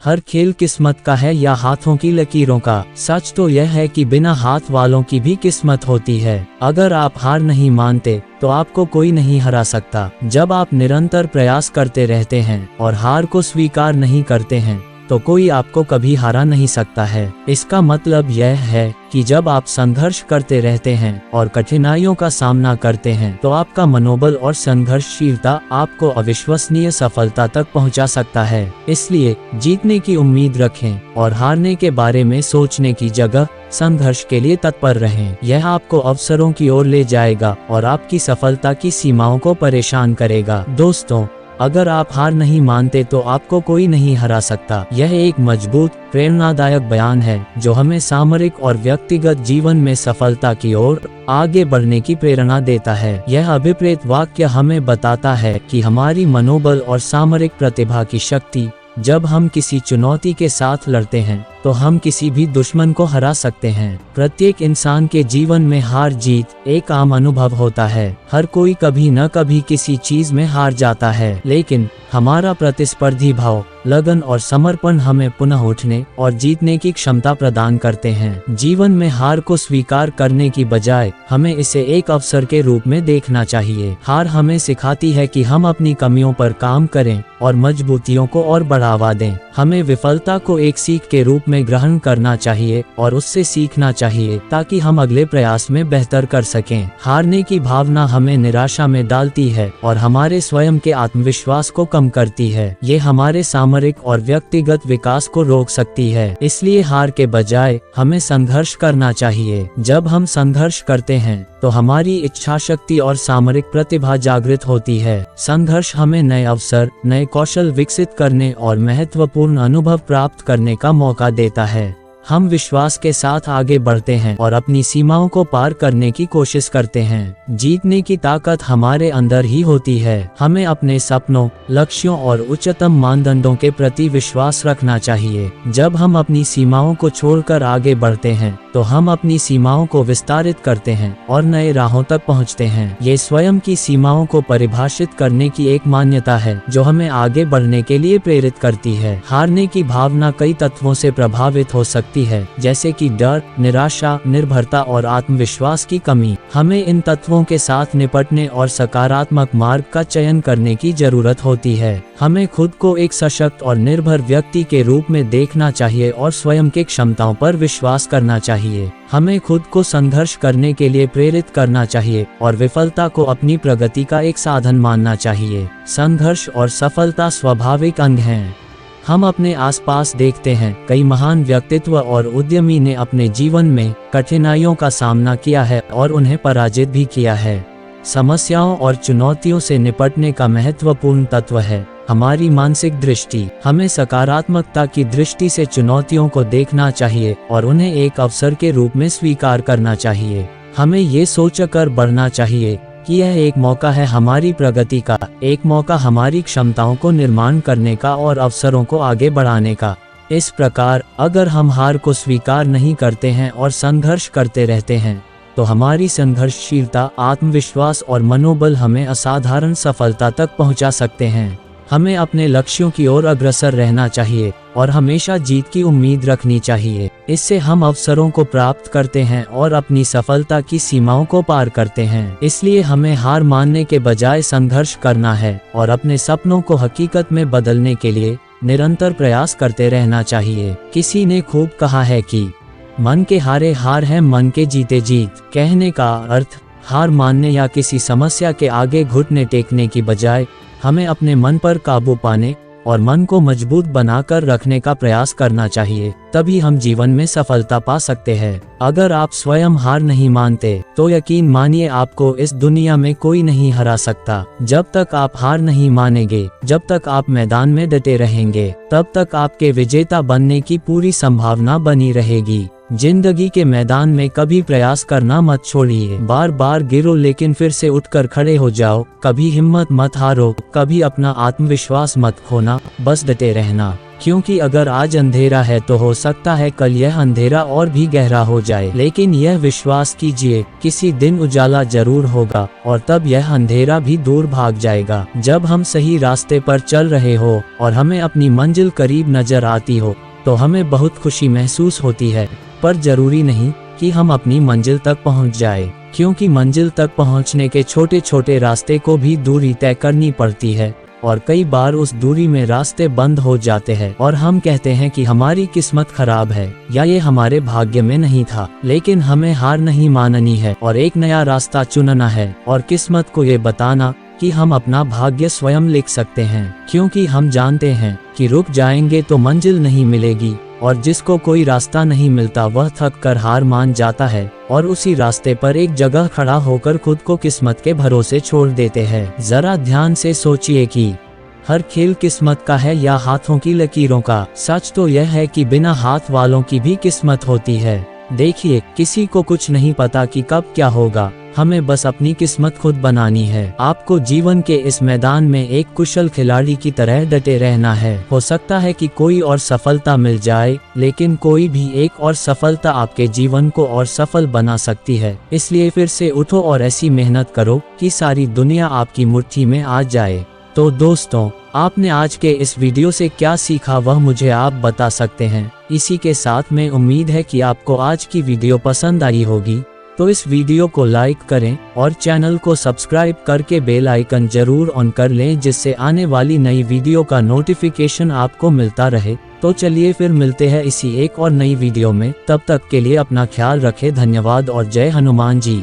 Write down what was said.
हर खेल किस्मत का है या हाथों की लकीरों का। सच तो यह है कि बिना हाथ वालों की भी किस्मत होती है। अगर आप हार नहीं मानते तो आपको कोई नहीं हरा सकता। जब आप निरंतर प्रयास करते रहते हैं और हार को स्वीकार नहीं करते हैं तो कोई आपको कभी हरा नहीं सकता है। इसका मतलब यह है कि जब आप संघर्ष करते रहते हैं और कठिनाइयों का सामना करते हैं तो आपका मनोबल और संघर्षशीलता आपको अविश्वसनीय सफलता तक पहुंचा सकता है। इसलिए जीतने की उम्मीद रखें और हारने के बारे में सोचने की जगह संघर्ष के लिए तत्पर रहें। यह आपको अवसरों की ओर ले जाएगा और आपकी सफलता की सीमाओं को परेशान करेगा। दोस्तों, अगर आप हार नहीं मानते तो आपको कोई नहीं हरा सकता। यह एक मजबूत, प्रेरणादायक बयान है जो हमें सामरिक और व्यक्तिगत जीवन में सफलता की ओर आगे बढ़ने की प्रेरणा देता है। यह अभिप्रेत वाक्य हमें बताता है कि हमारी मनोबल और सामरिक प्रतिभा की शक्ति, जब हम किसी चुनौती के साथ लड़ते हैं तो हम किसी भी दुश्मन को हरा सकते हैं। प्रत्येक इंसान के जीवन में हार जीत एक आम अनुभव होता है। हर कोई कभी न कभी किसी चीज में हार जाता है, लेकिन हमारा प्रतिस्पर्धी भाव, लगन और समर्पण हमें पुनः उठने और जीतने की क्षमता प्रदान करते हैं। जीवन में हार को स्वीकार करने की बजाय हमें इसे एक अवसर के रूप में देखना चाहिए। हार हमें सिखाती है कि हम अपनी कमियों पर काम करें और मजबूतियों को और बढ़ावा दें। हमें विफलता को एक सीख के रूप में ग्रहण करना चाहिए और उससे सीखना चाहिए ताकि हम अगले प्रयास में बेहतर कर सकें। हारने की भावना हमें निराशा में डालती है और हमारे स्वयं के आत्मविश्वास को कम करती है। ये हमारे सामरिक और व्यक्तिगत विकास को रोक सकती है। इसलिए हार के बजाय हमें संघर्ष करना चाहिए। जब हम संघर्ष करते हैं तो हमारी इच्छा शक्ति और सामरिक प्रतिभा जागृत होती है। संघर्ष हमें नए अवसर, नए कौशल विकसित करने और महत्वपूर्ण अनुभव प्राप्त करने का मौका देता है। हम विश्वास के साथ आगे बढ़ते हैं और अपनी सीमाओं को पार करने की कोशिश करते हैं। जीतने की ताकत हमारे अंदर ही होती है। हमें अपने सपनों, लक्ष्यों और उच्चतम मानदंडों के प्रति विश्वास रखना चाहिए। जब हम अपनी सीमाओं को छोड़कर आगे बढ़ते हैं तो हम अपनी सीमाओं को विस्तारित करते हैं और नए राहों तक पहुंचते हैं। ये स्वयं की सीमाओं को परिभाषित करने की एक मान्यता है जो हमें आगे बढ़ने के लिए प्रेरित करती है। हारने की भावना कई तत्वों से प्रभावित हो सकती है, जैसे कि डर, निराशा, निर्भरता और आत्मविश्वास की कमी। हमें इन तत्वों के साथ निपटने और सकारात्मक मार्ग का चयन करने की जरूरत होती है। हमें खुद को एक सशक्त और निर्भर व्यक्ति के रूप में देखना चाहिए और स्वयं के क्षमताओं पर विश्वास करना चाहिए। हमें खुद को संघर्ष करने के लिए प्रेरित करना चाहिए और विफलता को अपनी प्रगति का एक साधन मानना चाहिए। संघर्ष और सफलता स्वाभाविक अंग हैं। हम अपने आसपास देखते हैं कई महान व्यक्तित्व और उद्यमी ने अपने जीवन में कठिनाइयों का सामना किया है और उन्हें पराजित भी किया है। समस्याओं और चुनौतियों से निपटने का महत्वपूर्ण तत्व है हमारी मानसिक दृष्टि। हमें सकारात्मकता की दृष्टि से चुनौतियों को देखना चाहिए और उन्हें एक अवसर के रूप में स्वीकार करना चाहिए। हमें ये सोचकर बढ़ना चाहिए कि यह एक मौका है हमारी प्रगति का, एक मौका हमारी क्षमताओं को निर्माण करने का और अवसरों को आगे बढ़ाने का। इस प्रकार अगर हम हार को स्वीकार नहीं करते हैं और संघर्ष करते रहते हैं तो हमारी संघर्षशीलता, आत्मविश्वास और मनोबल हमें असाधारण सफलता तक पहुंचा सकते हैं। हमें अपने लक्ष्यों की ओर अग्रसर रहना चाहिए और हमेशा जीत की उम्मीद रखनी चाहिए। इससे हम अवसरों को प्राप्त करते हैं और अपनी सफलता की सीमाओं को पार करते हैं। इसलिए हमें हार मानने के बजाय संघर्ष करना है और अपने सपनों को हकीकत में बदलने के लिए निरंतर प्रयास करते रहना चाहिए। किसी ने खूब कहा है कि मन के हारे हार है, मन के जीते जीत। कहने का अर्थ हार मानने या किसी समस्या के आगे घुटने टेकने की बजाय हमें अपने मन पर काबू पाने और मन को मजबूत बनाकर रखने का प्रयास करना चाहिए। तभी हम जीवन में सफलता पा सकते हैं। अगर आप स्वयं हार नहीं मानते तो यकीन मानिए आपको इस दुनिया में कोई नहीं हरा सकता। जब तक आप हार नहीं मानेंगे, जब तक आप मैदान में डटे रहेंगे, तब तक आपके विजेता बनने की पूरी संभावना बनी रहेगी। जिंदगी के मैदान में कभी प्रयास करना मत छोड़िए। बार बार गिरो लेकिन फिर से उठकर खड़े हो जाओ। कभी हिम्मत मत हारो, कभी अपना आत्मविश्वास मत खोना, बस डटे रहना। क्योंकि अगर आज अंधेरा है तो हो सकता है कल यह अंधेरा और भी गहरा हो जाए, लेकिन यह विश्वास कीजिए किसी दिन उजाला जरूर होगा और तब यह अंधेरा भी दूर भाग जाएगा। जब हम सही रास्ते पर चल रहे हो और हमें अपनी मंजिल करीब नजर आती हो तो हमें बहुत खुशी महसूस होती है, पर जरूरी नहीं कि हम अपनी मंजिल तक पहुंच जाए, क्योंकि मंजिल तक पहुंचने के छोटे छोटे रास्ते को भी दूरी तय करनी पड़ती है और कई बार उस दूरी में रास्ते बंद हो जाते हैं और हम कहते हैं कि हमारी किस्मत खराब है या ये हमारे भाग्य में नहीं था। लेकिन हमें हार नहीं माननी है और एक नया रास्ता चुनना है और किस्मत को ये बताना कि हम अपना भाग्य स्वयं लिख सकते हैं, क्योंकि हम जानते हैं कि रुक जाएंगे तो मंजिल नहीं मिलेगी और जिसको कोई रास्ता नहीं मिलता वह थक कर हार मान जाता है और उसी रास्ते पर एक जगह खड़ा होकर खुद को किस्मत के भरोसे छोड़ देते हैं। जरा ध्यान से सोचिए कि हर खेल किस्मत का है या हाथों की लकीरों का। सच तो यह है कि बिना हाथ वालों की भी किस्मत होती है। देखिए, किसी को कुछ नहीं पता कि कब क्या होगा, हमें बस अपनी किस्मत खुद बनानी है। आपको जीवन के इस मैदान में एक कुशल खिलाड़ी की तरह डटे रहना है। हो सकता है कि कोई और सफलता मिल जाए, लेकिन कोई भी एक और सफलता आपके जीवन को और सफल बना सकती है। इसलिए फिर से उठो और ऐसी मेहनत करो कि सारी दुनिया आपकी मुट्ठी में आ जाए। तो दोस्तों, आपने आज के इस वीडियो से क्या सीखा वह मुझे आप बता सकते हैं। इसी के साथ में उम्मीद है कि आपको आज की वीडियो पसंद आई होगी, तो इस वीडियो को लाइक करें और चैनल को सब्सक्राइब करके बेल आइकन जरूर ऑन कर लें, जिससे आने वाली नई वीडियो का नोटिफिकेशन आपको मिलता रहे। तो चलिए फिर मिलते हैं इसी एक और नई वीडियो में। तब तक के लिए अपना ख्याल रखें। धन्यवाद और जय हनुमान जी।